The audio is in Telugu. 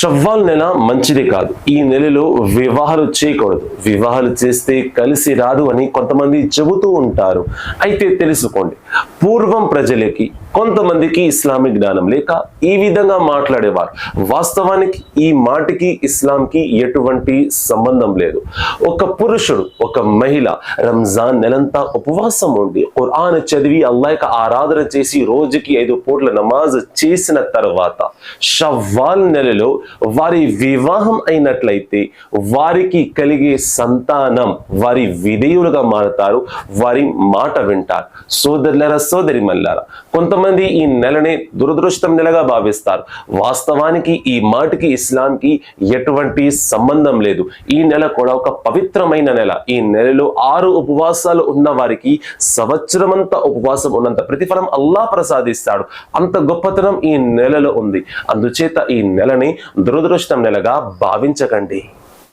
షవ్వాల్ నెల మంచిది కాదు. ఈ నెలలో వివాహాలు చేయకూడదు. వివాహాలు చేస్తే కలిసి రాదు అని కొంతమంది చెబుతూ ఉంటారు. అయితే తెలుసుకోండి, పూర్వం ప్రజలకి కొంతమందికి ఇస్లామిక్ జ్ఞానం లేక ఈ విధంగా మాట్లాడేవారు. వాస్తవానికి ఈ మాటకి ఇస్లాంకి ఎటువంటి సంబంధం లేదు. ఒక పురుషుడు, ఒక మహిళ రంజాన్ నెలంతా ఉపవాసం ఉండి ఖురాన్ చదివి అల్లాహ్కి ఆరాధన చేసి రోజుకి 5 పూట్ల నమాజ్ చేసిన తర్వాత షవ్వాల్ నెలలో వారి వివాహం అయినట్లయితే వారికి కలిగే సంతానం వారి విధేయులుగా మారతారు, వారి మాట వింటారు. సోదరులారా, సోదరి మల్లారా, కొంతమంది ఈ నెలని దురదృష్టం నెలగా భావిస్తారు. వాస్తవానికి ఈ మాటకి ఇస్లాంకి ఎటువంటి సంబంధం లేదు. ఈ నెల కూడా ఒక పవిత్రమైన నెల. ఈ నెలలో 6 ఉపవాసాలు ఉన్న వారికి సంవత్సరమంతా ఉపవాసం ఉన్నంత ప్రతిఫలం అల్లాహ్ ప్రసాదిస్తాడు. అంత గొప్పతనం ఈ నెలలో ఉంది. అందుచేత ఈ నెలని దురదృష్టం నెలగా భావించకండి.